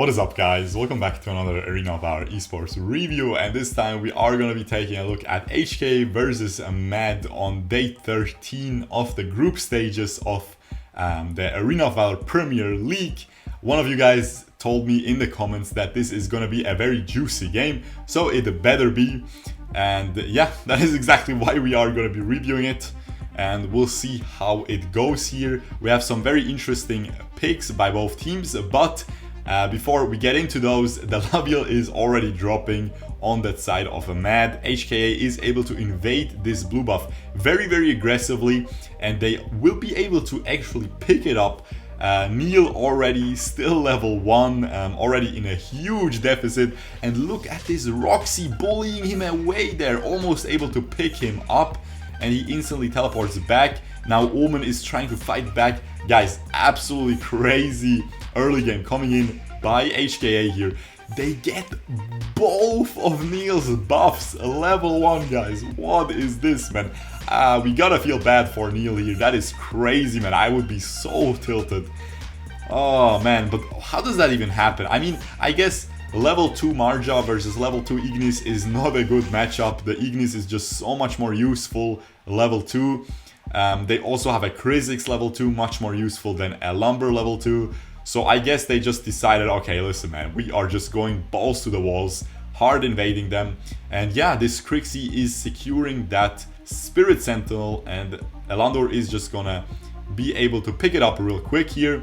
What is up, guys? Welcome back to another Arena of Valor esports review, and this time we are going to be taking a look at HKA versus MAD on day 13 of the group stages of the Arena of Valor Premier League. One of you guys told me in the comments that this is going to be a very juicy game, so it better be. And yeah, that is exactly why we are going to be reviewing it. And we'll see how it goes here. We have some very interesting picks by both teams, but before we get into those, the label is already dropping on that side of a MAD. HKA is able to invade this blue buff very aggressively, and they will be able to actually pick it up. Neil already still level 1, already in a huge deficit, and look at this Roxy bullying him away there, almost able to pick him up, and he instantly teleports back. Now Omen is trying to fight back. Guys, absolutely crazy early game coming in by HKA here. They get both of Neil's buffs, level 1, guys. What is this, man? We gotta feel bad for Neil here. That is crazy, man. I would be so tilted. Oh, man, but how does that even happen? I mean, I guess level 2 Marja versus level 2 Ignis is not a good matchup. The Ignis is just so much more useful, level 2. They also have a Krizix level 2, much more useful than a Lumber level 2. So I guess they just decided, okay, listen, man, we are just going balls to the walls, hard invading them. And yeah, this Krixie is securing that Spirit Sentinel, and Elandor is just gonna be able to pick it up real quick here.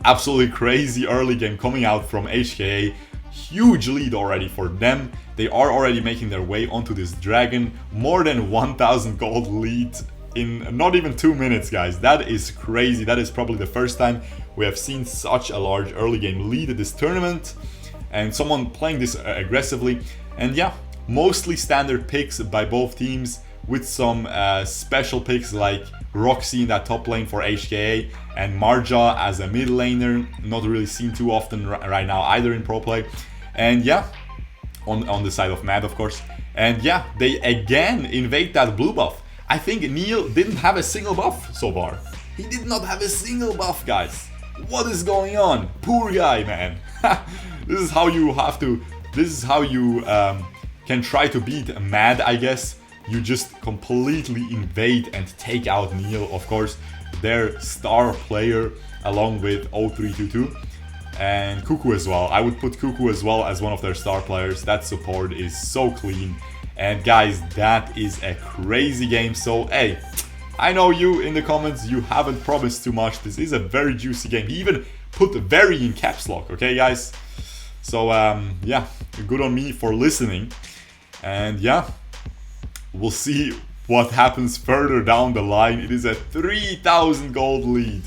Absolutely crazy early game coming out from HKA. Huge lead already for them. They are already making their way onto this dragon. More than 1000 gold lead in not even 2 minutes, guys. That is crazy. That is probably the first time we have seen such a large early game lead at this tournament, and someone playing this aggressively. And yeah, mostly standard picks by both teams, with some special picks like Roxy in that top lane for HKA and Marja as a mid laner, not really seen too often right now either in pro play. And yeah, on the side of MAD, of course. And yeah, they again invade that blue buff. I think Neil didn't have a single buff so far. He did not have a single buff, guys. What is going on? Poor guy, man. This is how you have to... This is how you can try to beat MAD, I guess. You just completely invade and take out Neil, of course, their star player, along with 0322. And Cuckoo as well. I would put Cuckoo as well as one of their star players. That support is so clean. And guys, that is a crazy game. So, hey, I know you in the comments, you haven't promised too much. This is a very juicy game. He even put very in caps lock, okay, guys? So, yeah, good on me for listening. And yeah, we'll see what happens further down the line. It is a 3000 gold lead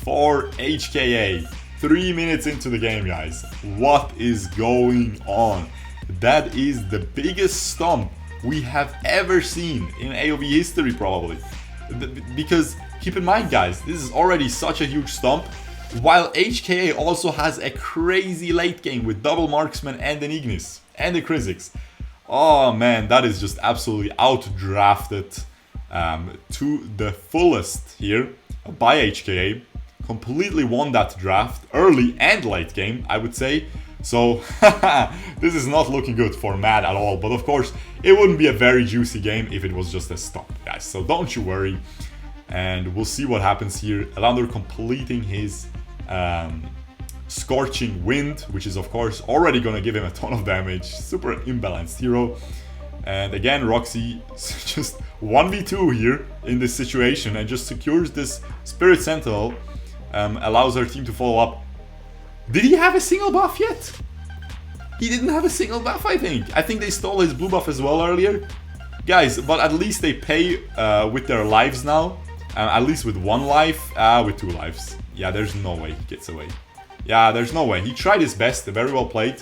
for HKA. 3 minutes into the game, guys. What is going on? That is the biggest stomp we have ever seen in AoV history, probably. Because keep in mind, guys, this is already such a huge stomp, while HKA also has a crazy late game with double marksman and an Ignis and a Krizix. Oh man, that is just absolutely outdrafted to the fullest here by HKA. Completely won that draft, early and late game, I would say. So, this is not looking good for MAD at all. But of course, it wouldn't be a very juicy game if it was just a stop, guys. So don't you worry. And we'll see what happens here. Elandor completing his Scorching Wind, which is of course already gonna give him a ton of damage. Super imbalanced hero. And again, Roxy just 1v2 here in this situation and just secures this Spirit Sentinel. Allows her team to follow up. Did he have a single buff yet? He didn't have a single buff, I think. I think they stole his blue buff as well earlier. Guys, but at least they pay with their lives now. At least with 1 life. With 2 lives. Yeah, there's no way he gets away. Yeah, there's no way. He tried his best, very well played.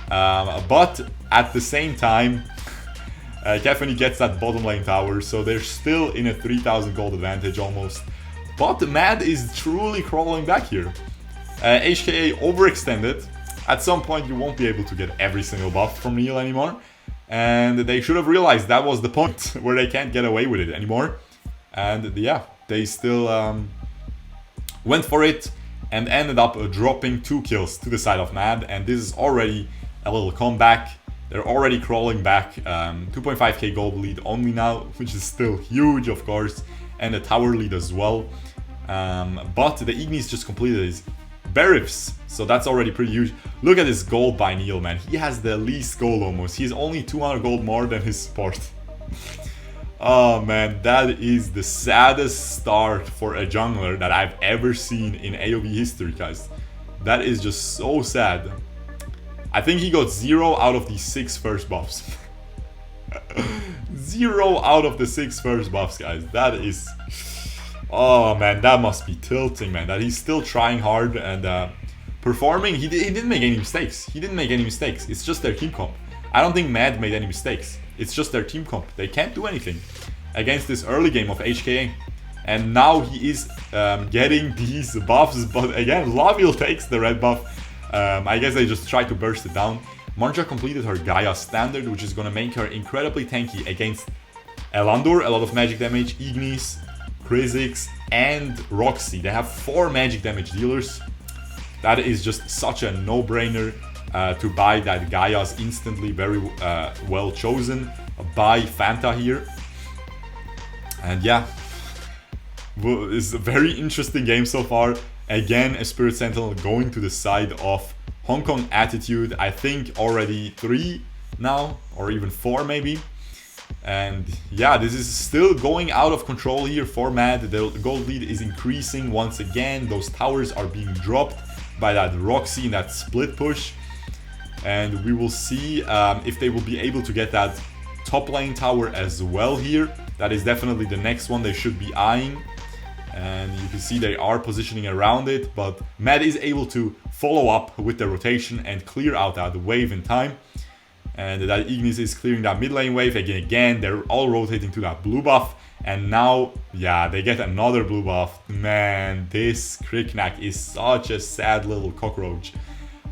But at the same time, Kefani gets that bottom lane tower. So they're still in a 3000 gold advantage almost. But MAD is truly crawling back here. HKA overextended. At some point you won't be able to get every single buff from Neil anymore. And they should have realized that was the point where they can't get away with it anymore. And yeah, they still went for it. and ended up dropping 2 kills to the side of MAD, and this is already a little comeback. They're already crawling back, 2.5k gold lead only now, which is still huge, of course, and a tower lead as well. But the Ignis just completed his Berifs, so that's already pretty huge. Look at this gold by Neil, man. He has the least gold almost. He's only 200 gold more than his support. Oh man, that is the saddest start for a jungler that I've ever seen in AoV history, guys. That is just so sad. I think he got 0 out of the 6 first buffs. 0 out of the 6 first buffs, guys. That is... Oh man, that must be tilting, man. That he's still trying hard and performing. He didn't make any mistakes. He didn't make any mistakes. It's just their team comp. I don't think MAD made any mistakes. It's just their team comp. They can't do anything against this early game of HKA. And now he is getting these buffs. But again, Laville takes the red buff. I guess they just tried to burst it down. Marja completed her Gaia standard, which is going to make her incredibly tanky against Elandur. A lot of magic damage, Ignis, Kha'Zix, and Roxy. They have 4 magic damage dealers. That is just such a no-brainer to buy that Gaia's instantly. Very well chosen. Buy Fanta here. And yeah, it's a very interesting game so far. Again, a Spirit Sentinel going to the side of Hong Kong Attitude. I think already 3 now, or even 4 maybe. And yeah, this is still going out of control here for MAD. The gold lead is increasing once again. Those towers are being dropped by that Roxy in that split push. And we will see if they will be able to get that top lane tower as well here. That is definitely the next one they should be eyeing. And you can see they are positioning around it, but MAD is able to follow up with the rotation and clear out that wave in time. And that Ignis is clearing that mid lane wave. Again, they're all rotating to that blue buff. And now, yeah, they get another blue buff. Man, this Kriknak is such a sad little cockroach.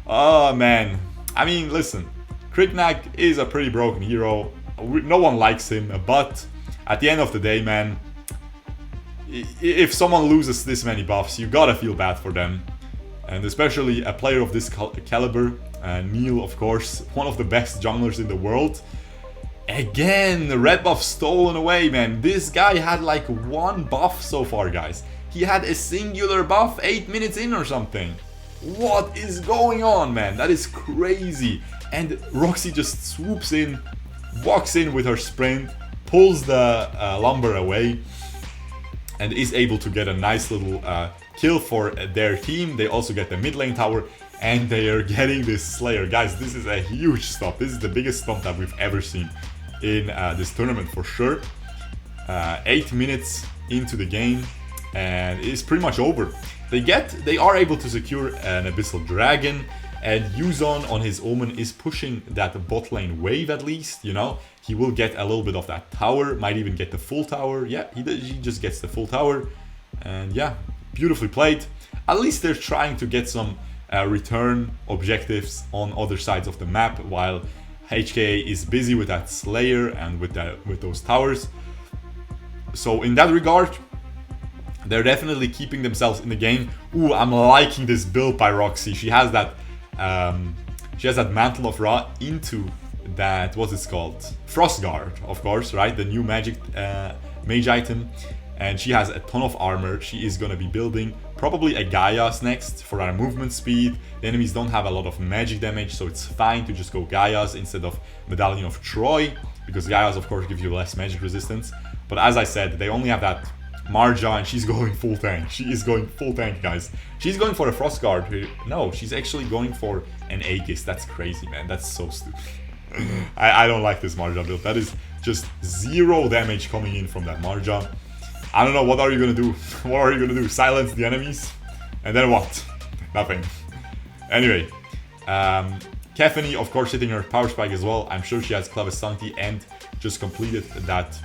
Oh, man. I mean, listen, Kriknak is a pretty broken hero. No one likes him, but at the end of the day, man, if someone loses this many buffs, you gotta feel bad for them. And especially a player of this caliber, Neil, of course, one of the best junglers in the world. Again, the red buff stolen away, man. This guy had like 1 buff so far, guys. He had a singular buff 8 minutes in or something. What is going on, man? That is crazy. And Roxy just swoops in, walks in with her sprint, pulls the lumber away, and is able to get a nice little kill for their team. They also get the mid lane tower, and they are getting this Slayer. Guys, this is a huge stop. This is the biggest stop that we've ever seen in this tournament for sure. 8 minutes into the game, and it's pretty much over. They are able to secure an Abyssal Dragon, and Yuzon on his Omen is pushing that bot lane wave at least, you know. He will get a little bit of that tower, might even get the full tower. Yeah, he just gets the full tower. And yeah, beautifully played. At least they're trying to get some return objectives on other sides of the map, while HKA is busy with that Slayer and with those towers. So in that regard, they're definitely keeping themselves in the game. Ooh, I'm liking this build by Roxy. She has that Mantle of Ra into that, what's it called? Frostguard, of course, right? The new magic mage item. And she has a ton of armor. She is going to be building probably a Gaia's next for our movement speed. The enemies don't have a lot of magic damage, so it's fine to just go Gaia's instead of Medallion of Troy, because Gaia's, of course, give you less magic resistance. But as I said, they only have that Marja, and she's going full tank. She is going full tank, guys. She's going for a Frostguard. No, she's actually going for an Aegis. That's crazy, man. That's so stupid. I don't like this Marja build. That is just 0 damage coming in from that Marja. I don't know, what are you gonna do? What are you gonna do? Silence the enemies? And then what? Nothing. Anyway, Kefany, of course, hitting her power spike as well. I'm sure she has Clavis Sancti and just completed that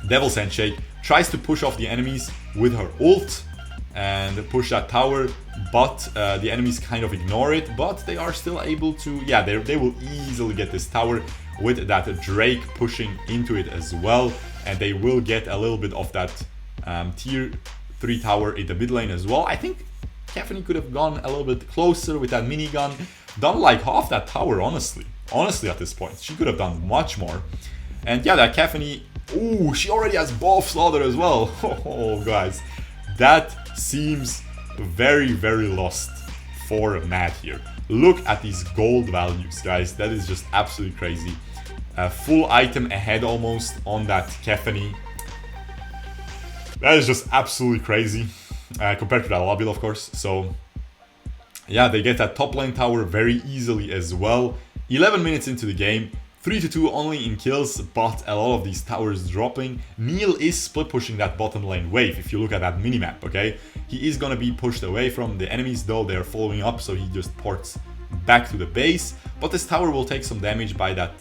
Devil's Handshake. Tries to push off the enemies with her ult and push that tower, but the enemies kind of ignore it, but they are still able to, yeah, they will easily get this tower with that Drake pushing into it as well, and they will get a little bit of that tier 3 tower in the mid lane as well. I think Kefany could have gone a little bit closer with that minigun, done like half that tower, honestly. Honestly, at this point, she could have done much more. And yeah, that Kefany, ooh, she already has buff slaughter as well. Oh, guys, that seems very, very lost for MAD here. Look at these gold values, guys. That is just absolutely crazy. Full item ahead almost on that Kefany. That is just absolutely crazy compared to that lobby, of course. So yeah, they get that top lane tower very easily as well. 11 minutes into the game, 3-2 only in kills, but a lot of these towers dropping. Neil is split pushing that bottom lane wave, if you look at that minimap, okay? He is gonna be pushed away from the enemies, though they're following up, so he just ports back to the base. But this tower will take some damage by that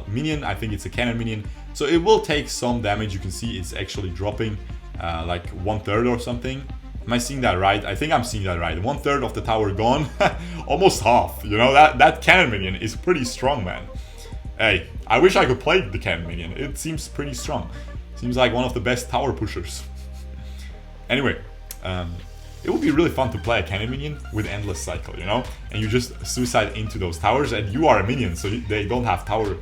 minion. I think it's a cannon minion, so it will take some damage. You can see it's actually dropping like 1/3 or something. Am I seeing that right? I think I'm seeing that right. 1/3 of the tower gone. Almost half. You know, that cannon minion is pretty strong, man. Hey, I wish I could play the cannon minion. It seems pretty strong. Seems like one of the best tower pushers. Anyway, it would be really fun to play a cannon minion with endless cycle, you know? And you just suicide into those towers, and you are a minion, so they don't have tower,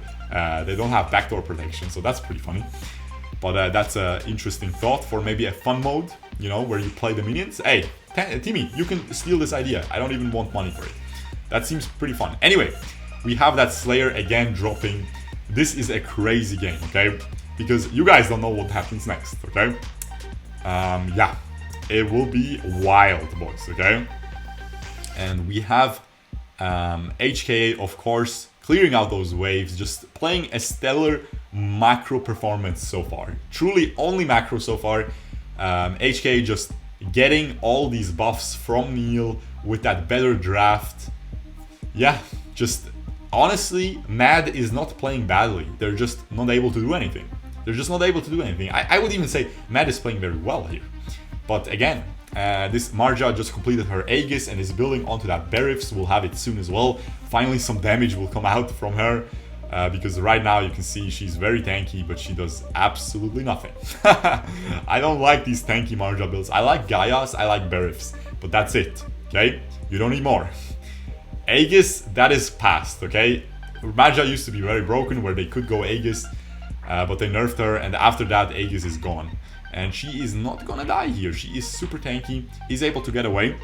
they don't have backdoor protection, so that's pretty funny. But that's an interesting thought for maybe a fun mode, you know, where you play the minions. Hey, Timmy, you can steal this idea. I don't even want money for it. That seems pretty fun. Anyway, we have that Slayer again dropping. This is a crazy game, okay? Because you guys don't know what happens next, okay? Yeah, it will be wild, boys, okay? And we have HKA, of course, clearing out those waves, just playing a stellar macro performance so far. Truly only macro so far. HKA just getting all these buffs from Neil with that better draft. Yeah, just honestly, MAD is not playing badly. They're just not able to do anything. They're just not able to do anything. I would even say MAD is playing very well here. But again, this Marja just completed her Aegis and is building onto that Berifs. We'll have it soon as well. Finally, some damage will come out from her. Because right now you can see she's very tanky, but she does absolutely nothing. I don't like these tanky Marja builds. I like Gaias, I like Berifs, but that's it, okay? You don't need more. Aegis, that is past, okay? Marja used to be very broken where they could go Aegis, but they nerfed her, and after that Aegis is gone. And she is not gonna die here. She is super tanky, is able to get away,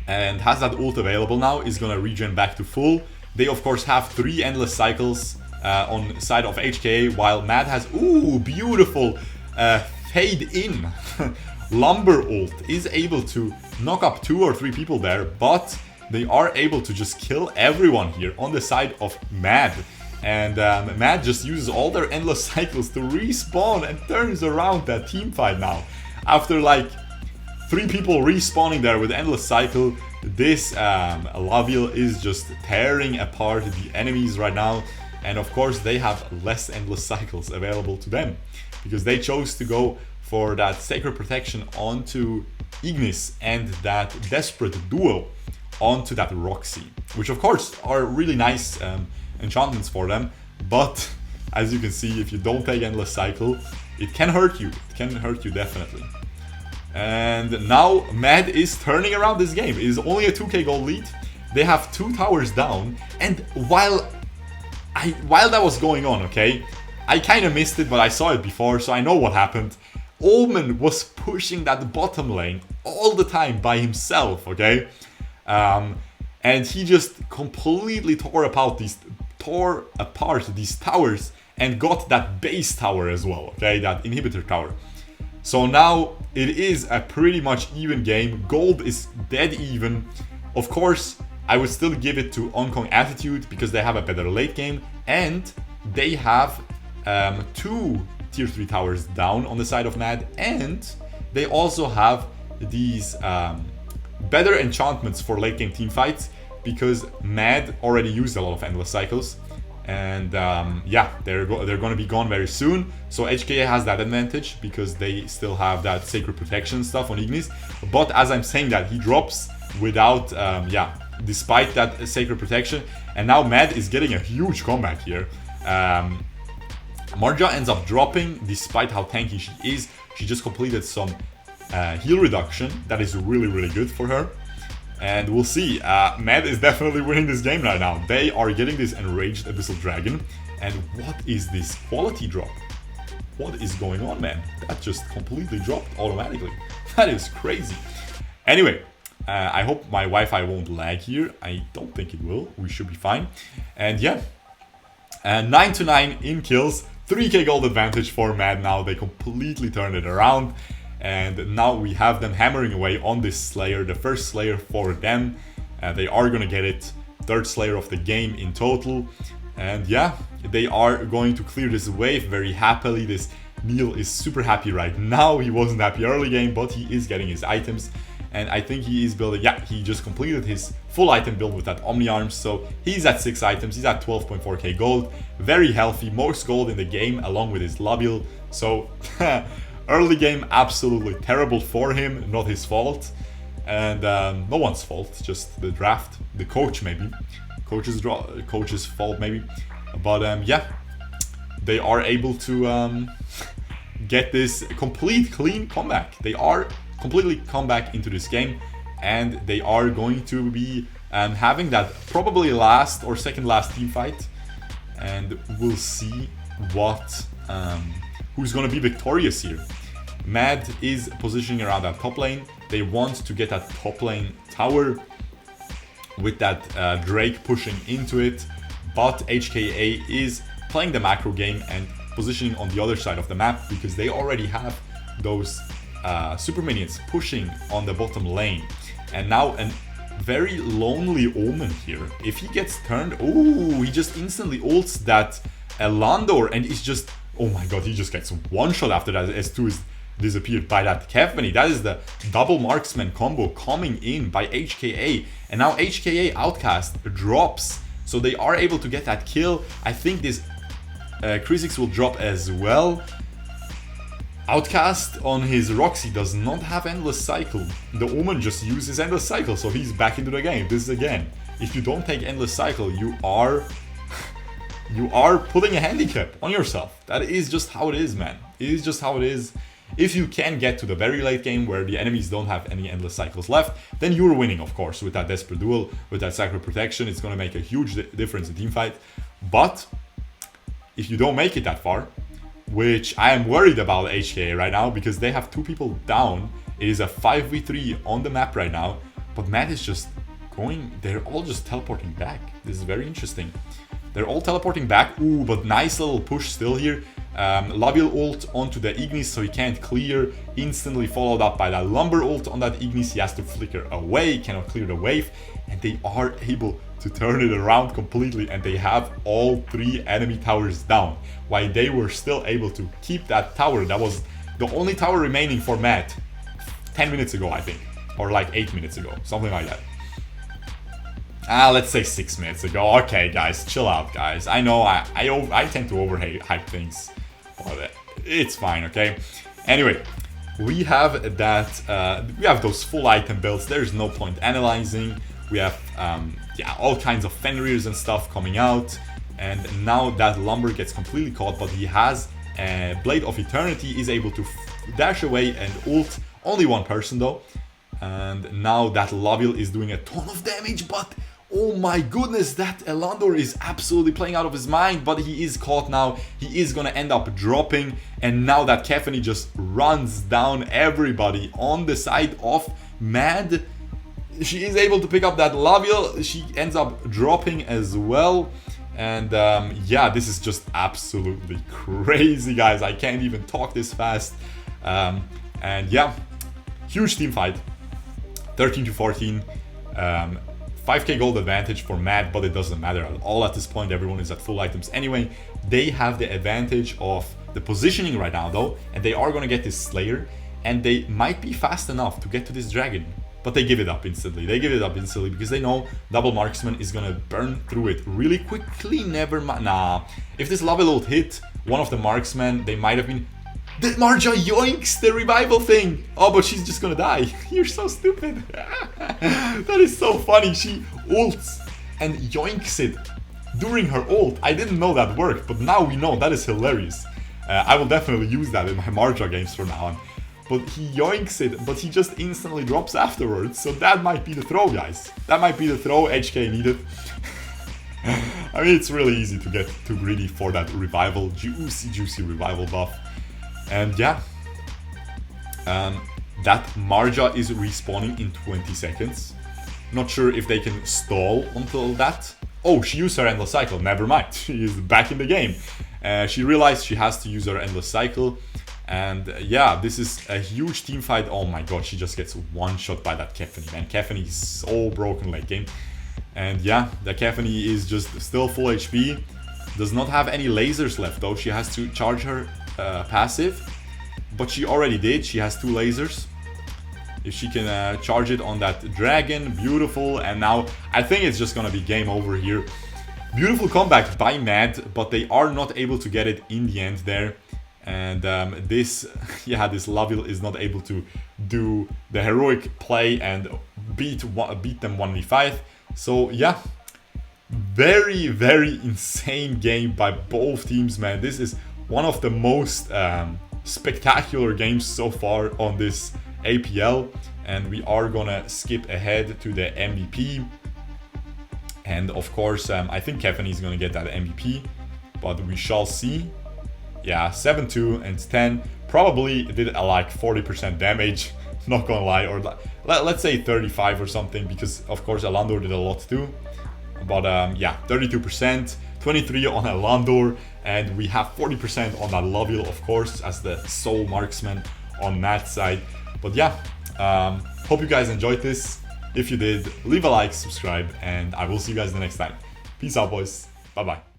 and has that ult available now, is gonna regen back to full. They of course have 3 endless cycles on side of HKA, while MAD has, ooh, beautiful fade in. Lumber ult is able to knock up 2 or 3 people there, but they are able to just kill everyone here on the side of MAD. And MAD just uses all their endless cycles to respawn and turns around that team fight now. After like 3 people respawning there with endless cycle, this Laville is just tearing apart the enemies right now. And of course they have less endless cycles available to them, because they chose to go for that Sacred Protection onto Ignis and that Desperate Duo onto that Roxy, which of course are really nice enchantments for them. But as you can see, if you don't take endless cycle, it can hurt you. It can hurt you definitely. And now MAD is turning around this game. It is only a 2k gold lead. They have 2 towers down, and while that was going on, okay, I kind of missed it, but I saw it before, so I know what happened. Omen was pushing that bottom lane all the time by himself, okay, and he just completely tore apart these towers and got that base tower as well, okay, that inhibitor tower. So now it is a pretty much even game. Gold is dead even. Of course, I would still give it to Onkong Attitude because they have a better late game, and they have 2 tier 3 towers down on the side of MAD, and they also have these better enchantments for late game team fights, because MAD already used a lot of endless cycles. And yeah, they're going to be gone very soon. So HKA has that advantage because they still have that Sacred Protection stuff on Ignis. But as I'm saying that, he drops without, yeah, despite that Sacred Protection. And now MAD is getting a huge comeback here. Marja ends up dropping despite how tanky she is. She just completed some heal reduction. That is really, really good for her. And we'll see. MAD is definitely winning this game right now. They are getting this Enraged Abyssal Dragon. And what is this quality drop? What is going on, man? That just completely dropped automatically. That is crazy. Anyway, I hope my Wi-Fi won't lag here. I don't think it will. We should be fine. And yeah, 9-9 in kills. 3k gold advantage for MAD now. They completely turned it around. And now we have them hammering away on this Slayer. The first Slayer for them. They are going to get it. Third Slayer of the game in total. And yeah, they are going to clear this wave very happily. This Neil is super happy right now. He wasn't happy early game, but he is getting his items. And I think he is building, yeah, he just completed his full item build with that Omni Arms. So he's at 6 items, he's at 12.4k gold. Very healthy, most gold in the game along with his Lobule. So early game, absolutely terrible for him, not his fault. And no one's fault, just the draft, the coach maybe. Coach's fault maybe. But yeah, they are able to get this complete clean comeback. They are completely come back into this game, and they are going to be having that probably last or second last team fight, and we'll see what who's going to be victorious here. MAD is positioning around that top lane. They want to get that top lane tower with that Drake pushing into it, but HKA is playing the macro game and positioning on the other side of the map because they already have those super minions pushing on the bottom lane. And now a very lonely Omen here. If he gets turned, oh, he just instantly ults that Elandor, and he's just, oh my god, he just gets one shot after that. S2 is disappeared by that Kevmany. That is the double marksman combo coming in by HKA, and now HKA Outcast drops, so they are able to get that kill. I think this Kha'Zix will drop as well. Outcast on his Roxy does not have Endless Cycle. The Omen just uses Endless Cycle, so he's back into the game. This is again, if you don't take Endless Cycle, you are putting a handicap on yourself. That is just how it is, man. It is just how it is. If you can get to the very late game where the enemies don't have any Endless Cycles left, then you're winning, of course, with that Desperate Duel, with that Sacred Protection. It's going to make a huge difference in teamfight. But if you don't make it that far, which I am worried about HKA right now because they have 2 people down. It is a 5v3 on the map right now, but MAD is just going, they're all just teleporting back. This is very interesting. They're all teleporting back. Ooh, but nice little push still here. Lobule ult onto the Ignis, so he can't clear. Instantly followed up by that Lumber ult on that Ignis. He has to flicker away, cannot clear the wave, and they are able to turn it around completely, and they have all 3 enemy towers down, while they were still able to keep that tower. That was the only tower remaining for MAD 10 minutes ago, I think, or like 8 minutes ago, something like that. Let's say 6 minutes ago. Okay, guys, chill out, guys. I know I tend to overhype things, but it's fine, okay? Anyway, we have that. We have those full item builds. There's no point analyzing. We have yeah, all kinds of Fenrirs and stuff coming out, and now that Lumber gets completely caught, but he has a Blade of Eternity, is able to dash away and ult. Only one person though, and now that Lobule is doing a ton of damage, but oh my goodness, that Elandor is absolutely playing out of his mind, but he is caught now. He is gonna end up dropping, and now that Kefani just runs down everybody on the side of MAD. She is able to pick up that Lobule. She ends up dropping as well. And yeah, this is just absolutely crazy, guys. I can't even talk this fast. And yeah, huge team fight. 13-14. 5k gold advantage for MAD, but it doesn't matter at all at this point. Everyone is at full items anyway. They have the advantage of the positioning right now though, and they are going to get this Slayer, and they might be fast enough to get to this dragon. But they give it up instantly. They give it up instantly because they know double marksman is gonna burn through it really quickly. Never mind. Nah. If this Lobule ult hit one of the marksmen, they might have been. The Marja yoinks the revival thing. Oh, but she's just gonna die. You're so stupid. That is so funny. She ults and yoinks it during her ult. I didn't know that worked, but now we know. That is hilarious. I will definitely use that in my Marja games from now on. but he yoinks it, but he just instantly drops afterwards. So that might be the throw, guys. That might be the throw HK needed. I mean, it's really easy to get too greedy for that revival, juicy revival buff. And yeah, that Marja is respawning in 20 seconds. Not sure if they can stall until that. Oh, she used her endless cycle. Never mind. She is back in the game. She realized she has to use her endless cycle. And yeah, this is a huge team fight. Oh my god, she just gets one shot by that Kefani, man. Kefani is so broken late game. And yeah, the Kefani is just still full HP. Does not have any lasers left though. She has to charge her passive. But she already did. She has 2 lasers. If she can charge it on that dragon, beautiful. And now I think it's just gonna be game over here. Beautiful comeback by MAD, but they are not able to get it in the end there. And this Laville is not able to do the heroic play and beat them 1v5. So yeah, very insane game by both teams, man. This is one of the most spectacular games so far on this APL, and we are gonna skip ahead to the MVP. And of course, I think Kefani is gonna get that MVP, but we shall see. Yeah, 7-2 and 10. Probably did like 40% damage, not gonna lie, or let's say 35 or something, because of course Alandor did a lot too. But yeah, 32%, 23 on Alandor, and we have 40% on that Laville, of course, as the sole marksman on Matt's side. But yeah, hope you guys enjoyed this. If you did, leave a like, subscribe, and I will see you guys the next time. Peace out, boys. Bye-bye.